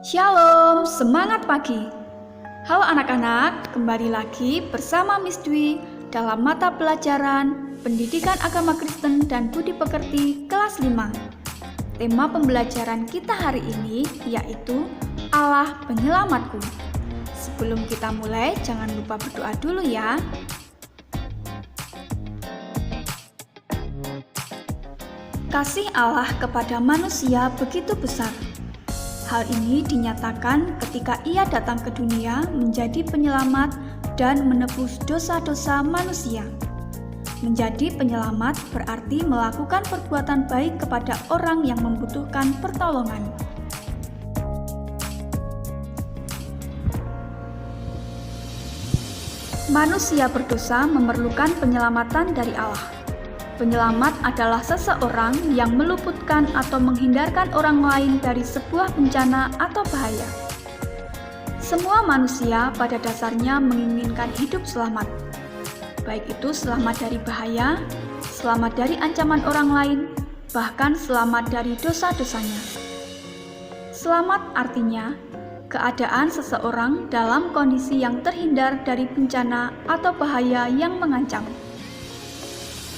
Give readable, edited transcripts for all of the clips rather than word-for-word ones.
Shalom, semangat pagi. Halo anak-anak, kembali lagi bersama Miss Dwi dalam mata pelajaran Pendidikan Agama Kristen dan Budi Pekerti kelas 5. Tema pembelajaran kita hari ini yaitu Allah Penyelamatku. Sebelum kita mulai, jangan lupa berdoa dulu ya. Kasih Allah kepada manusia begitu besar. Hal ini dinyatakan ketika Ia datang ke dunia menjadi penyelamat dan menebus dosa-dosa manusia. Menjadi penyelamat berarti melakukan perbuatan baik kepada orang yang membutuhkan pertolongan. Manusia berdosa memerlukan penyelamatan dari Allah. Penyelamat adalah seseorang yang meluputkan atau menghindarkan orang lain dari sebuah bencana atau bahaya. Semua manusia pada dasarnya menginginkan hidup selamat, baik itu selamat dari bahaya, selamat dari ancaman orang lain, bahkan selamat dari dosa-dosanya. Selamat artinya keadaan seseorang dalam kondisi yang terhindar dari bencana atau bahaya yang mengancam.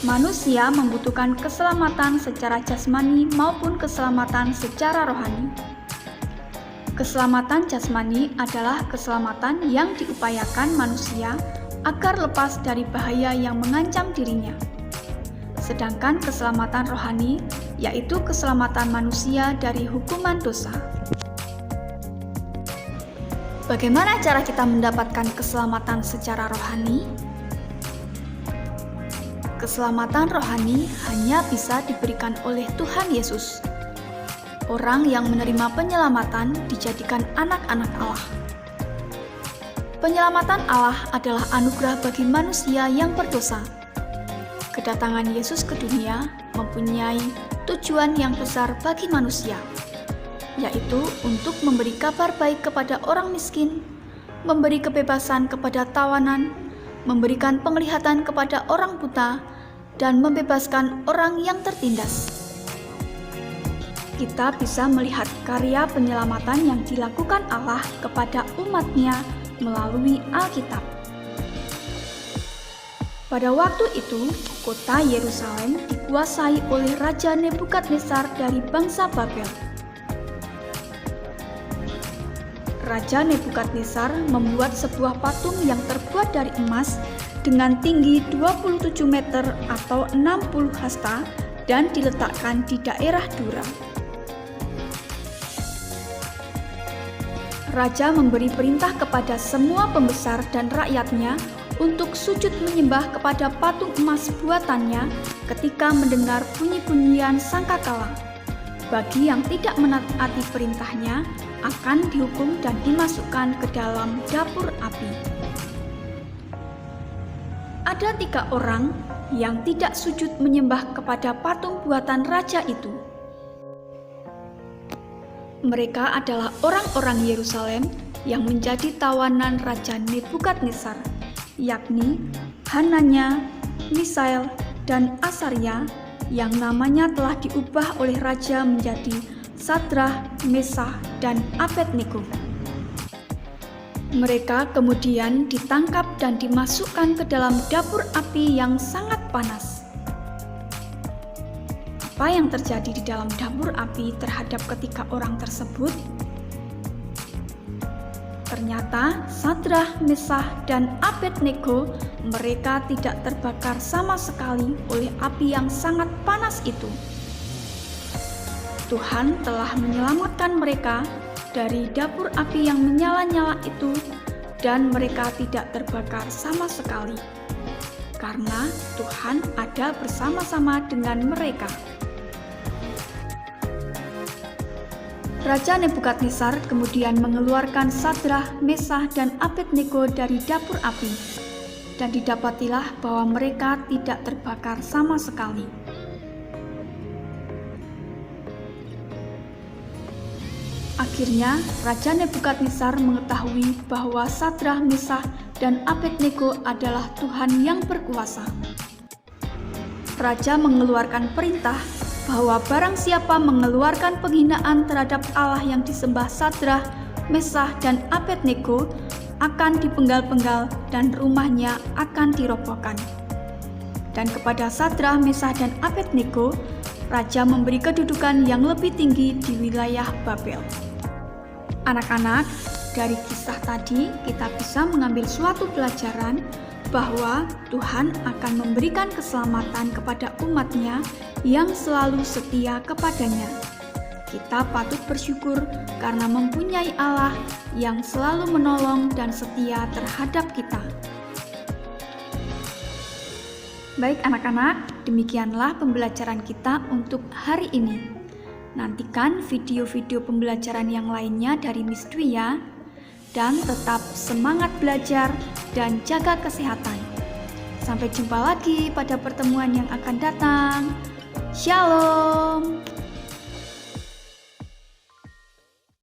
Manusia membutuhkan keselamatan secara jasmani maupun keselamatan secara rohani. Keselamatan jasmani adalah keselamatan yang diupayakan manusia agar lepas dari bahaya yang mengancam dirinya. Sedangkan keselamatan rohani yaitu keselamatan manusia dari hukuman dosa. Bagaimana cara kita mendapatkan keselamatan secara rohani? Keselamatan rohani hanya bisa diberikan oleh Tuhan Yesus. Orang yang menerima penyelamatan dijadikan anak-anak Allah. Penyelamatan Allah adalah anugerah bagi manusia yang berdosa. Kedatangan Yesus ke dunia mempunyai tujuan yang besar bagi manusia, yaitu untuk memberi kabar baik kepada orang miskin, memberi kebebasan kepada tawanan, memberikan penglihatan kepada orang buta, dan membebaskan orang yang tertindas. Kita bisa melihat karya penyelamatan yang dilakukan Allah kepada umat-Nya melalui Alkitab. Pada waktu itu, kota Yerusalem dikuasai oleh Raja Nebukadnezar dari bangsa Babel. Raja Nebukadnezar membuat sebuah patung yang terbuat dari emas dengan tinggi 27 meter atau 60 hasta dan diletakkan di daerah Dura. Raja memberi perintah kepada semua pembesar dan rakyatnya untuk sujud menyembah kepada patung emas buatannya ketika mendengar bunyi-bunyian sangkakala. Bagi yang tidak menaati perintahnya, akan dihukum dan dimasukkan ke dalam dapur api. Ada 3 orang yang tidak sujud menyembah kepada patung buatan raja itu. Mereka adalah orang-orang Yerusalem yang menjadi tawanan Raja Nebukadnezar, yakni Hananya, Misael, dan Asaria, yang namanya telah diubah oleh raja menjadi Sadrah, Mesah, dan Abednego. Mereka kemudian ditangkap dan dimasukkan ke dalam dapur api yang sangat panas. Apa yang terjadi di dalam dapur api terhadap ketiga orang tersebut? Ternyata Sadrah, Mesah, dan Abednego mereka tidak terbakar sama sekali oleh api yang sangat panas itu. Tuhan telah menyelamatkan mereka dari dapur api yang menyala-nyala itu, dan mereka tidak terbakar sama sekali, karena Tuhan ada bersama-sama dengan mereka. Raja Nebukadnezar kemudian mengeluarkan Sadrah, Mesah, dan Abednego dari dapur api, dan didapatilah bahwa mereka tidak terbakar sama sekali. Akhirnya, Raja Nebukadnezar mengetahui bahwa Sadrah, Mesah, dan Abednego adalah Tuhan yang berkuasa. Raja mengeluarkan perintah bahwa barang siapa mengeluarkan penghinaan terhadap Allah yang disembah Sadrah, Mesah, dan Abednego akan dipenggal-penggal dan rumahnya akan dirobohkan. Dan kepada Sadrah, Mesah, dan Abednego, Raja memberi kedudukan yang lebih tinggi di wilayah Babel. Anak-anak, dari kisah tadi kita bisa mengambil suatu pelajaran bahwa Tuhan akan memberikan keselamatan kepada umat-Nya yang selalu setia kepadanya. Kita patut bersyukur karena mempunyai Allah yang selalu menolong dan setia terhadap kita. Baik anak-anak, demikianlah pembelajaran kita untuk hari ini. Nantikan video-video pembelajaran yang lainnya dari Miss Dwi ya. Dan tetap semangat belajar dan jaga kesehatan. Sampai jumpa lagi pada pertemuan yang akan datang. Shalom.